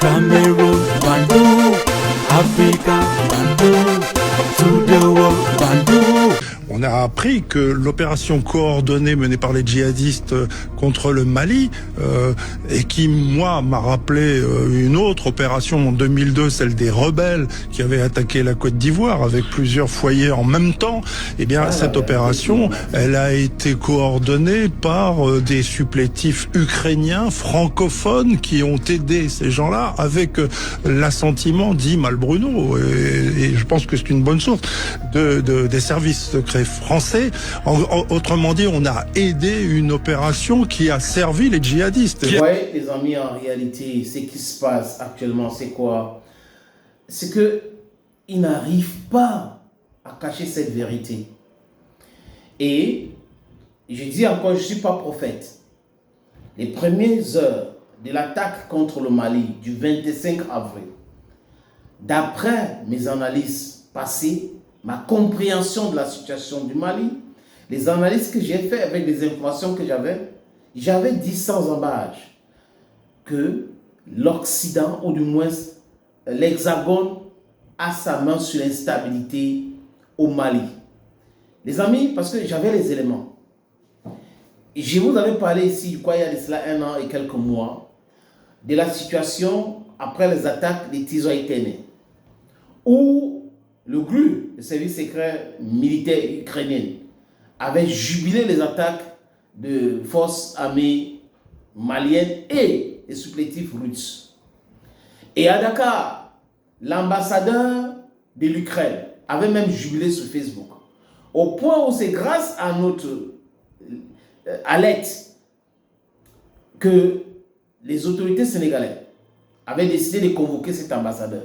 Cameroon, Bandung, Africa, Bandung, to the world, Bandung. On a appris que l'opération coordonnée menée par les djihadistes contre le Mali, et qui, moi, m'a rappelé une autre opération en 2002, celle des rebelles qui avaient attaqué la Côte d'Ivoire avec plusieurs foyers en même temps, eh bien, cette opération, elle a été coordonnée par des supplétifs ukrainiens francophones qui ont aidé ces gens-là avec l'assentiment d'Imal Bruno. Et je pense que c'est une bonne source des services secrets français. Autrement dit, on a aidé une opération qui a servi les djihadistes. Vous voyez, les amis, en réalité, ce qui se passe actuellement, c'est quoi? C'est qu'ils n'arrivent pas à cacher cette vérité. Et je dis encore, je ne suis pas prophète. Les premières heures de l'attaque contre le Mali du 25 avril, d'après mes analyses passées, ma compréhension de la situation du Mali, les analyses que j'ai faites avec les informations que j'avais dit sans embâche que l'Occident, ou du moins l'Hexagone, a sa main sur l'instabilité au Mali. Les amis, parce que j'avais les éléments. Je vous avais parlé ici, je crois il y a de cela 1 an et quelques mois, de la situation après les attaques des Tizoïtene, où le GRU, le service secret militaire ukrainien, avait jubilé les attaques de forces armées maliennes et des supplétifs russes. Et à Dakar, l'ambassadeur de l'Ukraine avait même jubilé sur Facebook. Au point où c'est grâce à notre alerte que les autorités sénégalaises avaient décidé de convoquer cet ambassadeur.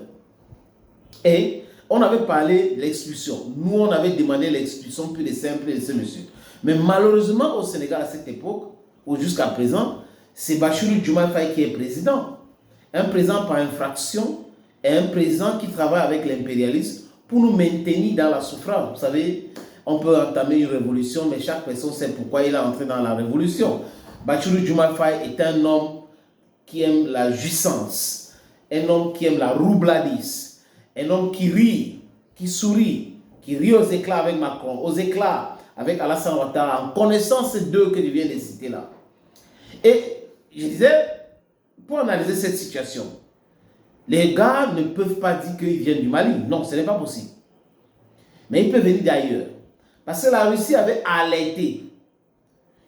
Et on avait parlé de l'expulsion. Nous, on avait demandé l'expulsion pure et simple de ce monsieur. Mais malheureusement, au Sénégal, à cette époque, ou jusqu'à présent, c'est Bassirou Diomaye Faye qui est président. Un président par infraction et un président qui travaille avec l'impérialisme pour nous maintenir dans la souffrance. Vous savez, on peut entamer une révolution, mais chaque personne sait pourquoi il est entré dans la révolution. Bassirou Diomaye Faye est un homme qui aime la jouissance, un homme qui aime la roubladise, un homme qui rit, qui sourit, qui rit aux éclats avec Macron, aux éclats avec Alassane Ouattara, en connaissant ces deux que je viens de citer là. Et je disais, pour analyser cette situation, les gars ne peuvent pas dire qu'ils viennent du Mali. Non, ce n'est pas possible. Mais ils peuvent venir d'ailleurs. Parce que la Russie avait alerté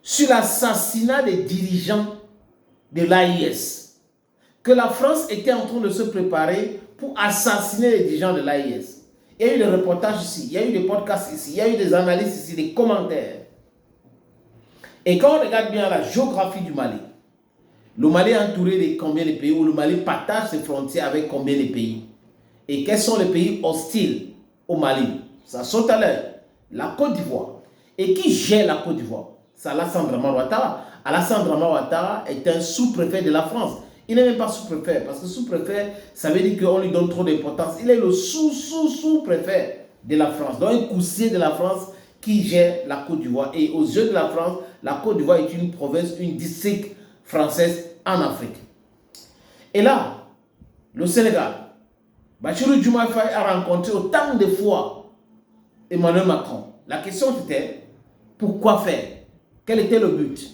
sur l'assassinat des dirigeants de l'AIS, que la France était en train de se préparer pour assassiner les dirigeants de l'AIS. Il y a eu des reportages ici, il y a eu des podcasts ici, il y a eu des analyses ici, des commentaires. Et quand on regarde bien la géographie du Mali, le Mali est entouré de combien de pays, ou le Mali partage ses frontières avec combien de pays? Et quels sont les pays hostiles au Mali? Ça saute à l'œil. La Côte d'Ivoire. Et qui gère la Côte d'Ivoire? C'est Alassane Dramane Ouattara. Alassane Dramane Ouattara est un sous-préfet de la France. Il n'est même pas sous-préfet, parce que sous-préfet, ça veut dire qu'on lui donne trop d'importance. Il est le sous-sous-sous-préfet de la France, donc un coussier de la France qui gère la Côte d'Ivoire. Et aux yeux de la France, la Côte d'Ivoire est une province, une district française en Afrique. Et là, le Sénégal, Bassirou Diomaye Faye a rencontré autant de fois Emmanuel Macron. La question était, pourquoi faire? Quel était le but?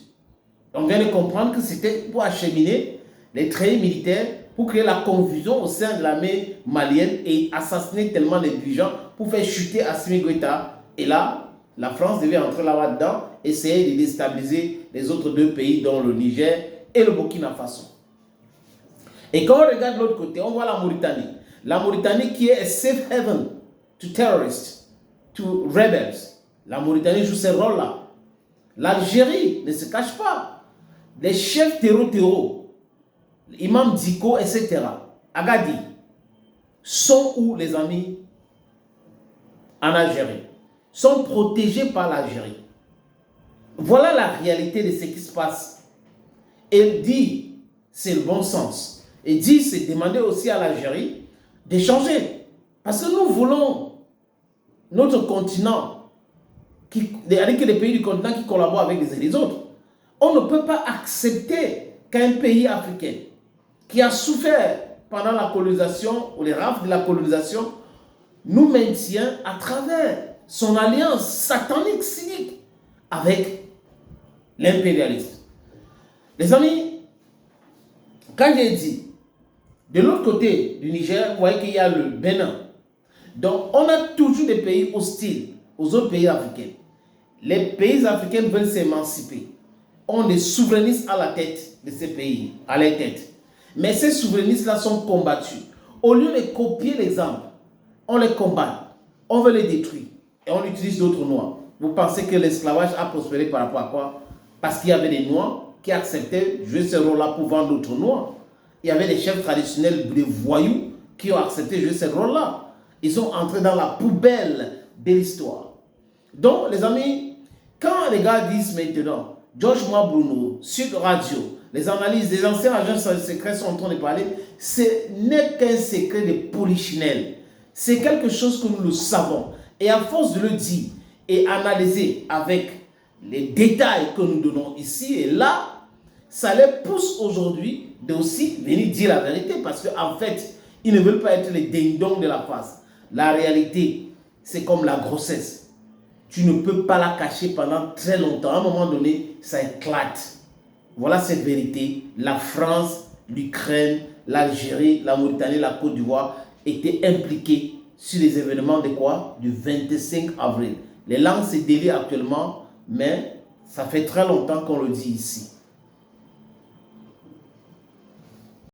On vient de comprendre que c'était pour acheminer les traits militaires, pour créer la confusion au sein de l'armée malienne et assassiner tellement de dirigeants pour faire chuter Assimi Goïta. Et là, la France devait entrer là-dedans, essayer de déstabiliser les autres deux pays, dont le Niger et le Burkina Faso. Et quand on regarde de l'autre côté, on voit la Mauritanie. La Mauritanie qui est a safe haven to terrorists, to rebels. La Mauritanie joue ce rôle-là. L'Algérie ne se cache pas. Les chefs terreau, Imam Diko, etc., Agadi, sont où, les amis? En Algérie. Sont protégés par l'Algérie. Voilà la réalité de ce qui se passe. Et dit, c'est le bon sens. Et dit, c'est demander aussi à l'Algérie d'échanger. Parce que nous voulons notre continent, avec les pays du continent qui collaborent avec les uns et les autres. On ne peut pas accepter qu'un pays africain qui a souffert pendant la colonisation, ou les rafles de la colonisation, nous maintient à travers son alliance satanique, cynique, avec l'impérialisme. Les amis, quand j'ai dit, de l'autre côté du Niger, vous voyez qu'il y a le Bénin. Donc, on a toujours des pays hostiles aux autres pays africains. Les pays africains veulent s'émanciper. On des souverainistes à la tête de ces pays, à leur tête. Mais ces souverainistes-là sont combattus. Au lieu de copier l'exemple, on les combat, on veut les détruire et on utilise d'autres noirs. Vous pensez que l'esclavage a prospéré par rapport à quoi? Parce qu'il y avait des noirs qui acceptaient de jouer ce rôle-là pour vendre d'autres noirs. Il y avait des chefs traditionnels, des voyous, qui ont accepté de jouer ce rôle-là. Ils sont entrés dans la poubelle de l'histoire. Donc, les amis, quand les gars disent maintenant, George Bruno, Sud Radio, les analyses des anciens agents secrets sont en train de parler, ce n'est qu'un secret de polichinelle. C'est quelque chose que nous le savons. Et à force de le dire et analyser avec les détails que nous donnons ici et là, ça les pousse aujourd'hui de aussi venir dire la vérité parce qu'en fait, ils ne veulent pas être les ding-dong de la face. La réalité, c'est comme la grossesse. Tu ne peux pas la cacher pendant très longtemps. À un moment donné, ça éclate. Voilà cette vérité. La France, l'Ukraine, l'Algérie, la Mauritanie, la Côte d'Ivoire étaient impliqués sur les événements de quoi? Du 25 avril. Les langues se délient actuellement, mais ça fait très longtemps qu'on le dit ici.